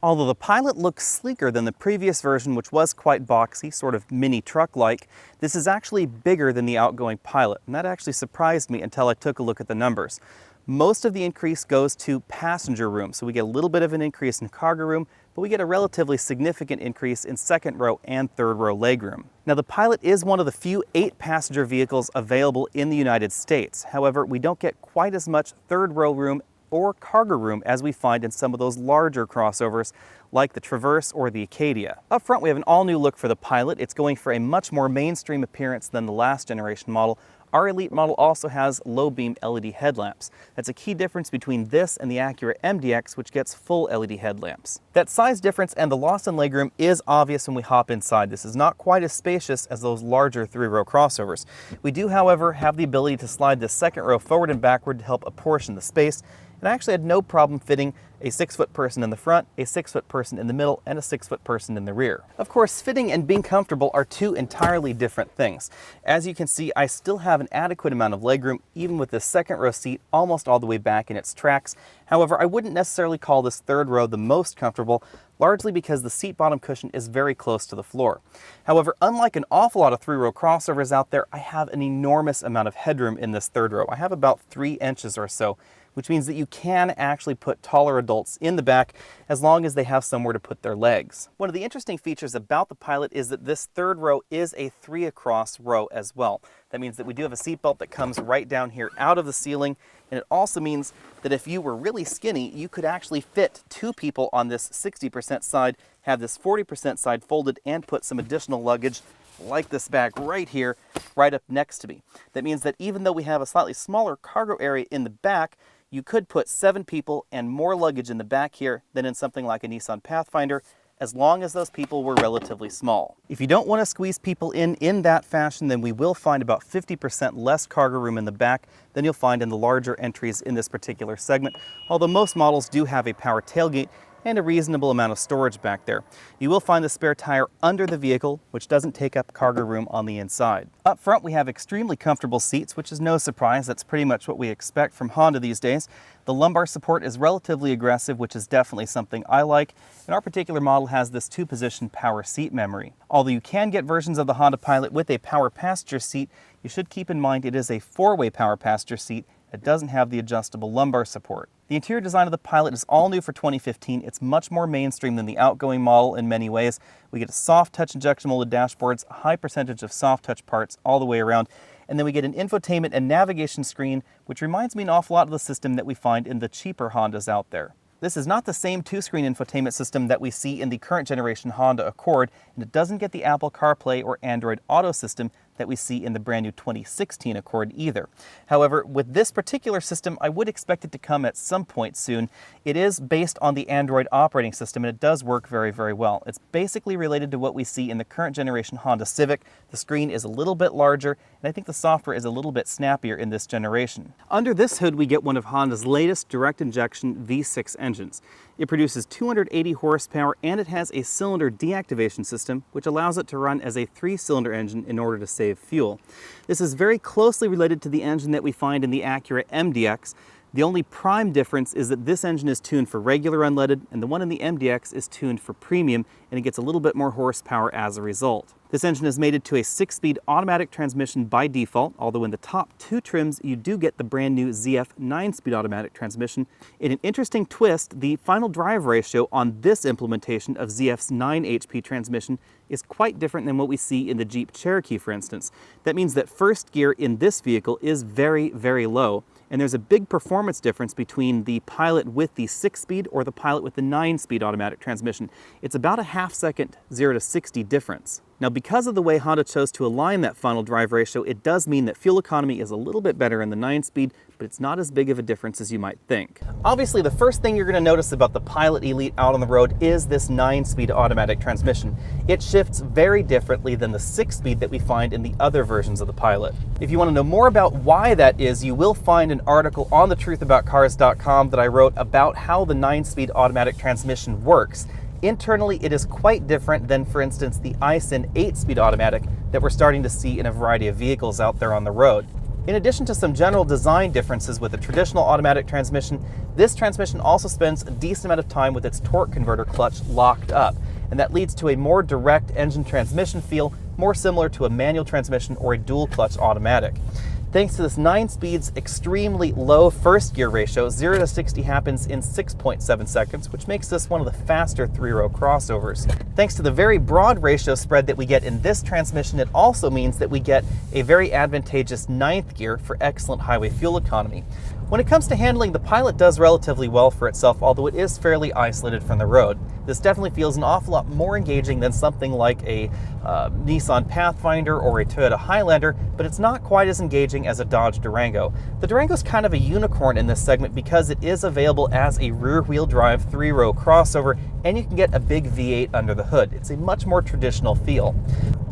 Although the Pilot looks sleeker than the previous version, which was quite boxy, sort of mini truck-like, this is actually bigger than the outgoing Pilot, and that actually surprised me until I took a look at the numbers. Most of the increase goes to passenger room, so we get a little bit of an increase in cargo room, but we get a relatively significant increase in second row and third row legroom. Now, the Pilot is one of the few 8-passenger vehicles available in the United States. However, we don't get quite as much third row room or cargo room as we find in some of those larger crossovers like the Traverse or the Acadia. Up front, we have an all-new look for the Pilot. It's going for a much more mainstream appearance than the last generation model. Our Elite model also has low-beam LED headlamps. That's a key difference between this and the Acura MDX, which gets full LED headlamps. That size difference and the loss in legroom is obvious when we hop inside. This is not quite as spacious as those larger 3-row crossovers. We do, however, have the ability to slide the second row forward and backward to help apportion the space. And I actually had no problem fitting a 6-foot person in the front, a 6-foot person in the middle, and a 6-foot person in the rear. Of course, fitting and being comfortable are two entirely different things. As you can see, I still have an adequate amount of legroom, even with this second row seat almost all the way back in its tracks. However, I wouldn't necessarily call this third row the most comfortable, largely because the seat bottom cushion is very close to the floor. However, unlike an awful lot of 3-row crossovers out there, I have an enormous amount of headroom in this third row. I have about 3 inches or so, which means that you can actually put taller adults in the back as long as they have somewhere to put their legs. One of the interesting features about the Pilot is that this third row is a 3-across row as well. That means that we do have a seatbelt that comes right down here out of the ceiling, and it also means that if you were really skinny, you could actually fit 2 people on this 60% side, have this 40% side folded, and put some additional luggage like this bag right here, right up next to me. That means that even though we have a slightly smaller cargo area in the back, you could put 7 people and more luggage in the back here than in something like a Nissan Pathfinder, as long as those people were relatively small. If you don't want to squeeze people in that fashion, then we will find about 50% less cargo room in the back than you'll find in the larger entries in this particular segment, although most models do have a power tailgate and a reasonable amount of storage back there. You will find the spare tire under the vehicle, which doesn't take up cargo room on the inside. Up front, we have extremely comfortable seats, which is no surprise. That's pretty much what we expect from Honda these days. The lumbar support is relatively aggressive, which is definitely something I like, and our particular model has this 2-position power seat memory. Although you can get versions of the Honda Pilot with a power passenger seat, you should keep in mind it is a 4-way power passenger seat. It doesn't have the adjustable lumbar support. The interior design of the Pilot is all new for 2015. It's much more mainstream than the outgoing model in many ways. We get a soft touch injection molded dashboards, a high percentage of soft touch parts all the way around, and then we get an infotainment and navigation screen, which reminds me an awful lot of the system that we find in the cheaper Hondas out there. This is not the same 2-screen infotainment system that we see in the current generation Honda Accord, and it doesn't get the Apple CarPlay or Android Auto system that we see in the brand new 2016 Accord either. However, with this particular system, I would expect it to come at some point soon. It is based on the Android operating system, and it does work very, very well. It's basically related to what we see in the current generation Honda Civic. The screen is a little bit larger, and I think the software is a little bit snappier in this generation. Under this hood, we get one of Honda's latest direct injection V6 engines. It produces 280 horsepower, and it has a cylinder deactivation system, which allows it to run as a 3-cylinder engine in order to save fuel. This is very closely related to the engine that we find in the Acura MDX. The only prime difference is that this engine is tuned for regular unleaded, and the one in the MDX is tuned for premium, and it gets a little bit more horsepower as a result. This engine is mated to a 6-speed automatic transmission by default, although in the top 2 trims you do get the brand new ZF 9-speed automatic transmission. In an interesting twist, the final drive ratio on this implementation of ZF's 9 HP transmission is quite different than what we see in the Jeep Cherokee, for instance. That means that first gear in this vehicle is very, very low, and there's a big performance difference between the Pilot with the 6-speed or the Pilot with the 9-speed automatic transmission. It's about a half-second 0 to 60 difference. Now, because of the way Honda chose to align that final drive ratio, it does mean that fuel economy is a little bit better in the 9-speed, but it's not as big of a difference as you might think. Obviously, the first thing you're going to notice about the Pilot Elite out on the road is this 9-speed automatic transmission. It shifts very differently than the 6-speed that we find in the other versions of the Pilot. If you want to know more about why that is, you will find an article on thetruthaboutcars.com that I wrote about how the 9-speed automatic transmission works. Internally, it is quite different than, for instance, the Aisin 8-speed automatic that we're starting to see in a variety of vehicles out there on the road. In addition to some general design differences with a traditional automatic transmission, this transmission also spends a decent amount of time with its torque converter clutch locked up, and that leads to a more direct engine transmission feel, more similar to a manual transmission or a dual clutch automatic. Thanks to this 9 speeds, extremely low first gear ratio, 0 to 60 happens in 6.7 seconds, which makes this one of the faster 3-row crossovers. Thanks to the very broad ratio spread that we get in this transmission, it also means that we get a very advantageous 9th gear for excellent highway fuel economy. When it comes to handling, the Pilot does relatively well for itself, although it is fairly isolated from the road. This definitely feels an awful lot more engaging than something like a Nissan Pathfinder or a Toyota Highlander, but it's not quite as engaging as a Dodge Durango. The Durango is kind of a unicorn in this segment because it is available as a rear-wheel drive 3-row crossover, and you can get a big V8 under the hood. It's a much more traditional feel.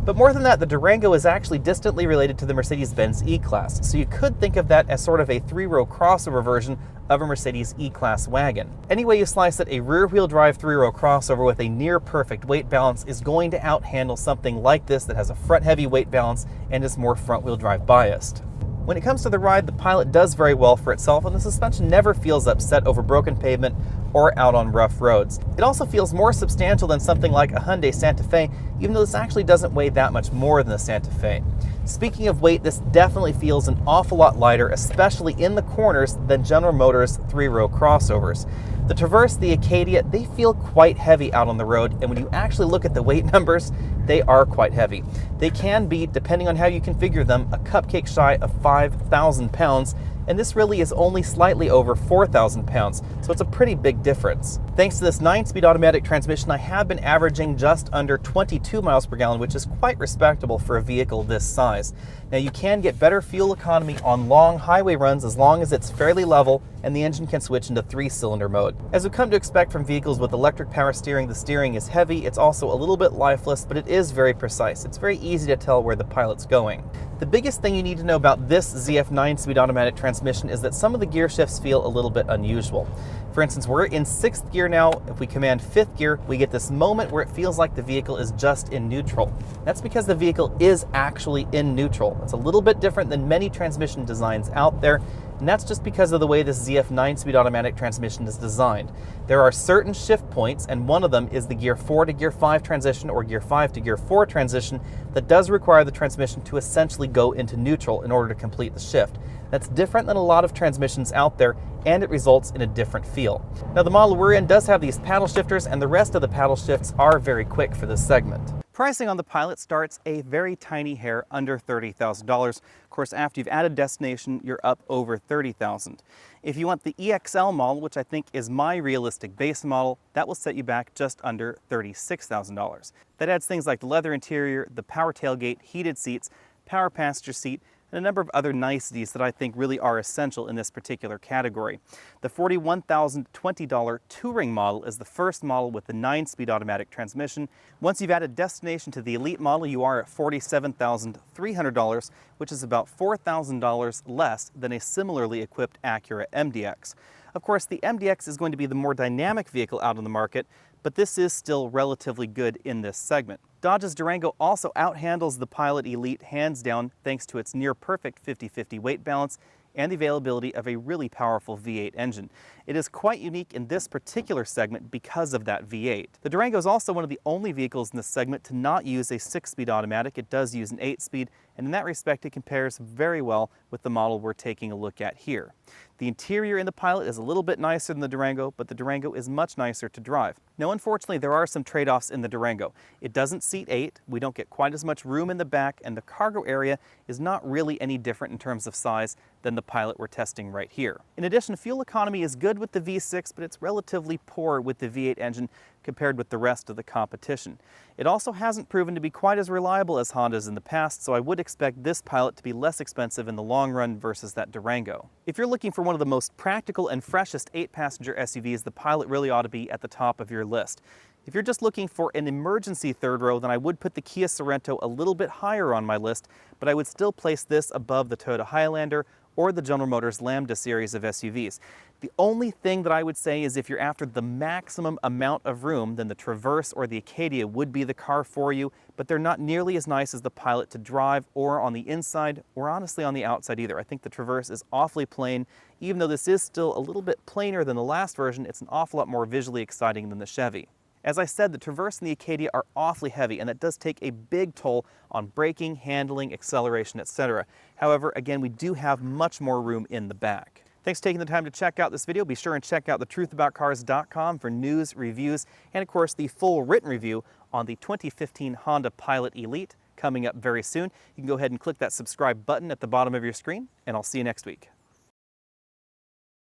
But more than that, the Durango is actually distantly related to the Mercedes-Benz E-Class, so you could think of that as sort of a 3-row crossover version of a Mercedes E-Class wagon. Any way you slice it, a rear-wheel drive 3-row crossover with a near-perfect weight balance is going to outhandle something like this that has a front-heavy weight balance and is more front-wheel drive biased. When it comes to the ride, the Pilot does very well for itself, and the suspension never feels upset over broken pavement or out on rough roads. It also feels more substantial than something like a Hyundai Santa Fe, even though this actually doesn't weigh that much more than the Santa Fe. Speaking of weight, this definitely feels an awful lot lighter, especially in the corners, than General Motors 3-row crossovers. The Traverse, the Acadia, they feel quite heavy out on the road, and when you actually look at the weight numbers, they are quite heavy. They can be, depending on how you configure them, a cupcake shy of 5,000 pounds, and this really is only slightly over 4,000 pounds, so it's a pretty big difference. Thanks to this 9-speed automatic transmission, I have been averaging just under 22 miles per gallon, which is quite respectable for a vehicle this size. Now, you can get better fuel economy on long highway runs as long as it's fairly level and the engine can switch into 3-cylinder mode. As we come to expect from vehicles with electric power steering, the steering is heavy, it's also a little bit lifeless, but it is very precise. It's very easy to tell where the Pilot's going. The biggest thing you need to know about this ZF 9-speed automatic transmission is that some of the gear shifts feel a little bit unusual. For instance, we're in 6th gear now. If we command 5th gear, we get this moment where it feels like the vehicle is just in neutral. That's because the vehicle is actually in neutral. It's a little bit different than many transmission designs out there, and that's just because of the way this ZF 9-speed automatic transmission is designed. There are certain shift points, and one of them is the gear 4 to gear 5 transition or gear 5 to gear 4 transition that does require the transmission to essentially go into neutral in order to complete the shift. That's different than a lot of transmissions out there, and it results in a different feel. Now, the model we're in does have these paddle shifters, and the rest of the paddle shifts are very quick for this segment. Pricing on the Pilot starts a very tiny hair under $30,000. Of course, after you've added destination, you're up over $30,000. If you want the EXL model, which I think is my realistic base model, that will set you back just under $36,000. That adds things like the leather interior, the power tailgate, heated seats, power passenger seat, and a number of other niceties that I think really are essential in this particular category. The $41,020 Touring model is the first model with the 9-speed automatic transmission. Once you've added destination to the Elite model, you are at $47,300, which is about $4,000 less than a similarly equipped Acura MDX. Of course, the MDX is going to be the more dynamic vehicle out on the market, but this is still relatively good in this segment. Dodge's Durango also outhandles the Pilot Elite hands down thanks to its near-perfect 50-50 weight balance and the availability of a really powerful V8 engine. It is quite unique in this particular segment because of that V8. The Durango is also one of the only vehicles in this segment to not use a 6-speed automatic. It does use an 8-speed, and in that respect it compares very well with the model we're taking a look at here. The interior in the Pilot is a little bit nicer than the Durango, but the Durango is much nicer to drive. Now, unfortunately, there are some trade-offs in the Durango. It doesn't seat 8, we don't get quite as much room in the back, and the cargo area is not really any different in terms of size than the Pilot we're testing right here. In addition, fuel economy is good with the V6, but it's relatively poor with the V8 engine compared with the rest of the competition. It also hasn't proven to be quite as reliable as Honda's in the past, so I would expect this Pilot to be less expensive in the long run versus that Durango. If you're looking for one of the most practical and freshest 8-passenger SUVs, the Pilot really ought to be at the top of your list. If you're just looking for an emergency third row, then I would put the Kia Sorento a little bit higher on my list, but I would still place this above the Toyota Highlander or the General Motors Lambda series of SUVs. The only thing that I would say is if you're after the maximum amount of room, then the Traverse or the Acadia would be the car for you, but they're not nearly as nice as the Pilot to drive or on the inside or honestly on the outside either. I think the Traverse is awfully plain. Even though this is still a little bit plainer than the last version, it's an awful lot more visually exciting than the Chevy. As I said, the Traverse and the Acadia are awfully heavy, and that does take a big toll on braking, handling, acceleration, etc. However, again, we do have much more room in the back. Thanks for taking the time to check out this video. Be sure and check out thetruthaboutcars.com for news, reviews, and of course the full written review on the 2015 Honda Pilot Elite coming up very soon. You can go ahead and click that subscribe button at the bottom of your screen, and I'll see you next week.